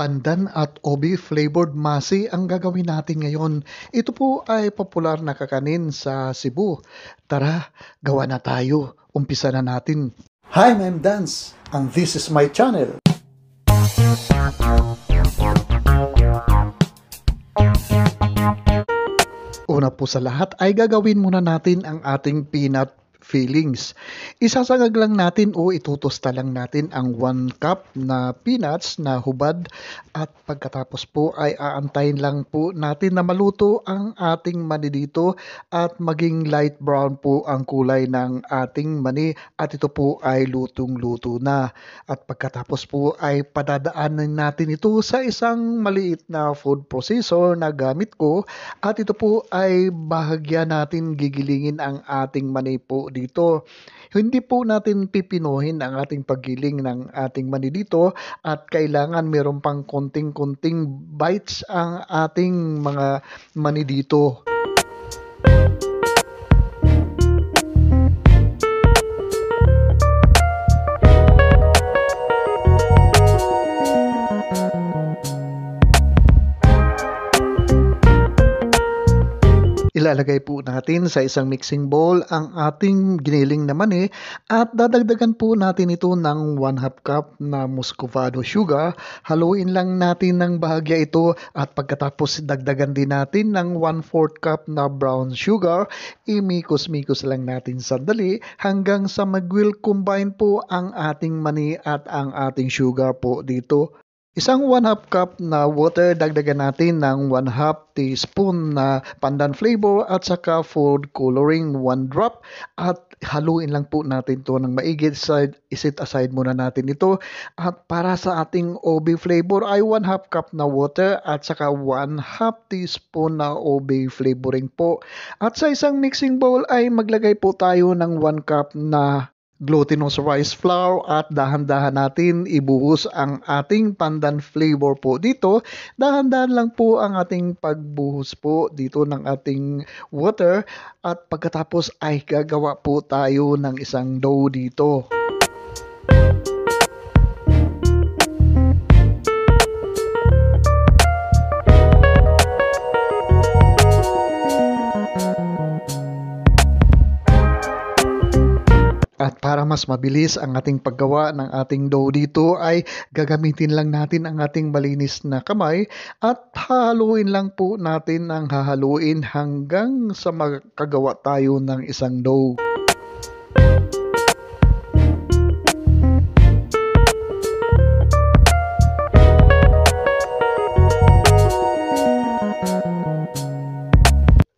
Pandan at obi flavored masi ang gagawin natin ngayon. Ito po ay popular na kakanin sa Cebu. Tara, gawa na tayo. Umpisa na natin. Hi, I'm Dance, and this is my channel. Una po sa lahat ay gagawin muna natin ang ating peanut fillings. Isasagag lang natin o itutosta lang natin ang 1 cup na peanuts na hubad at pagkatapos po ay aantayin lang po natin na maluto ang ating mani dito at maging light brown po ang kulay ng ating mani at ito po ay lutong-luto na. At pagkatapos po ay padadaanan natin ito sa isang maliit na food processor na gamit ko at ito po ay bahagya natin gigilingin ang ating mani po dito. Hindi po natin pipinuhin ang ating paggiling ng ating mani dito at kailangan meron pang konting-konting bites ang ating mga mani dito. Ilalagay po natin sa isang mixing bowl ang ating giniling na mani at dadagdagan po natin ito ng 1/2 cup na muscovado sugar. Haluin lang natin ng bahagya ito at pagkatapos dagdagan din natin ng 1/4 cup na brown sugar. Imikos-mikos lang natin sandali hanggang sa mag-will combine po ang ating mani at ang ating sugar po dito. Isang 1/2 cup na water, dagdagan natin ng 1/2 teaspoon na pandan flavor at saka food coloring 1 drop at haluin lang po natin to ng maigi. Isit aside muna natin ito at para sa ating obi flavor ay 1/2 cup na water at saka 1/2 teaspoon na obi flavoring po. At sa isang mixing bowl ay maglagay po tayo ng 1 cup na glutinous rice flour at dahan-dahan natin ibuhos ang ating pandan flavor po dito. Dahan-dahan lang po ang ating pagbuhos po dito ng ating water at pagkatapos ay gagawa po tayo ng isang dough dito. At para mas mabilis ang ating paggawa ng ating dough dito ay gagamitin lang natin ang ating malinis na kamay at hahaluin lang po natin ang hahaluin hanggang sa makagawa tayo ng isang dough.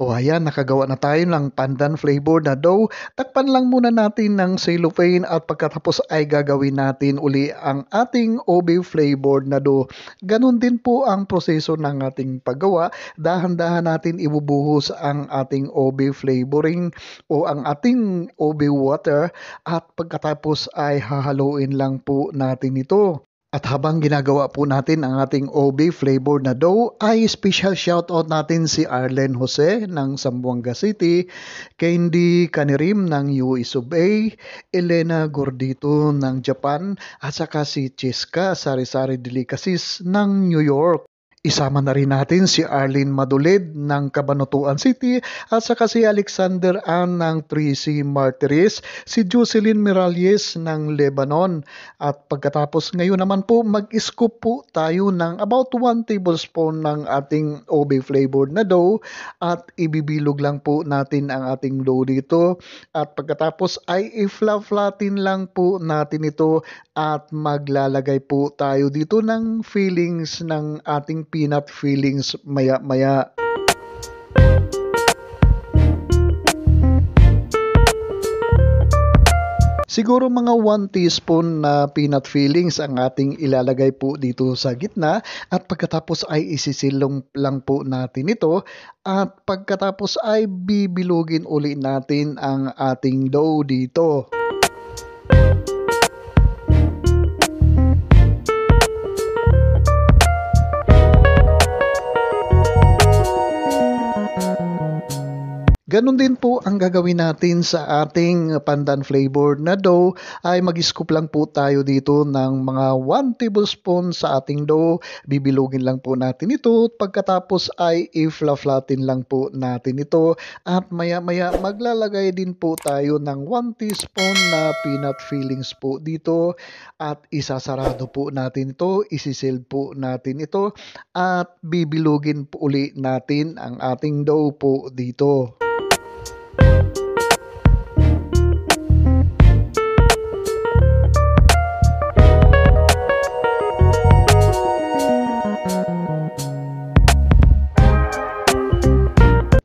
O ayan, nakagawa na tayo ng pandan flavor na dough. Takpan lang muna natin ng cellophane at pagkatapos ay gagawin natin uli ang ating obi flavored na dough. Ganon din po ang proseso ng ating paggawa. Dahan-dahan natin ibubuhos ang ating obi flavoring o ang ating obi water at pagkatapos ay hahaluin lang po natin ito. At habang ginagawa po natin ang ating obi flavor na dough, ay special shoutout natin si Arlen Jose ng Zamboanga City, Candy Kanirim ng US of A, Elena Gordito ng Japan, at saka si Cheska Sari-Sari Delicacies ng New York. Isama na rin natin si Arlene Madulid ng Cabanatuan City at saka si Alexander Ann ng 3C Martires, si Jocelyn Miralles ng Lebanon. At pagkatapos ngayon naman po mag-scoop po tayo ng about 1 tablespoon ng ating obi flavored na dough at ibibilog lang po natin ang ating dough dito. At pagkatapos ay i-flatin lang po natin ito at maglalagay po tayo dito ng fillings ng ating peanut fillings maya-maya. Siguro mga 1 teaspoon na peanut fillings ang ating ilalagay po dito sa gitna at pagkatapos ay isisilong lang po natin ito at pagkatapos ay bibilugin uli natin ang ating dough dito. Gano'n din po ang gagawin natin sa ating pandan flavored na dough ay mag-scoop lang po tayo dito ng mga 1 tablespoon sa ating dough. Bibilugin lang po natin ito at pagkatapos ay i-flatten lang po natin ito at maya-maya maglalagay din po tayo ng 1 teaspoon na peanut fillings po dito at isasarado po natin ito, isisil po natin ito at bibilugin po uli natin ang ating dough po dito.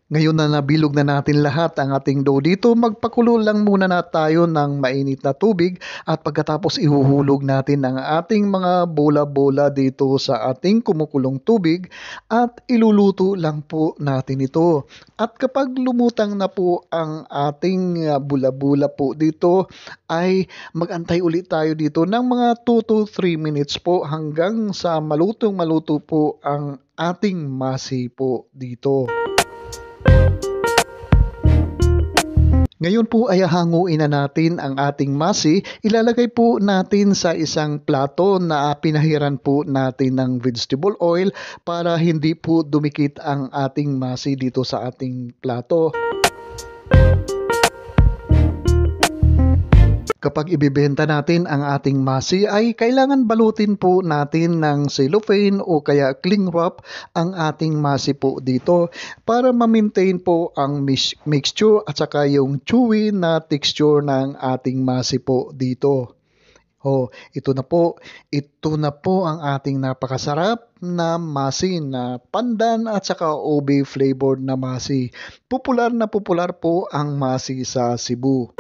Ngayon na nabilog na natin lahat ang ating dough dito, magpakulo lang muna na tayo ng mainit na tubig at pagkatapos ihuhulog natin ang ating mga bola-bola dito sa ating kumukulong tubig at iluluto lang po natin ito. At kapag lumutang na po ang ating bula-bula po dito, ay mag-antay ulit tayo dito ng mga 2 to 3 minutes po hanggang sa malutong maluto po ang ating masi po dito. Ngayon po ay hanguin na natin ang ating masi. Ilalagay po natin sa isang plato na pinahiran po natin ng vegetable oil para hindi po dumikit ang ating masi dito sa ating plato. Kapag ibebenta natin ang ating masi ay kailangan balutin po natin ng cellophane o kaya cling wrap ang ating masi po dito para ma-maintain po ang mixture at saka yung chewy na texture ng ating masi po dito. Ito na po. Ito na po ang ating napakasarap na masi na pandan at saka ube flavored na masi. Popular na popular po ang masi sa Cebu.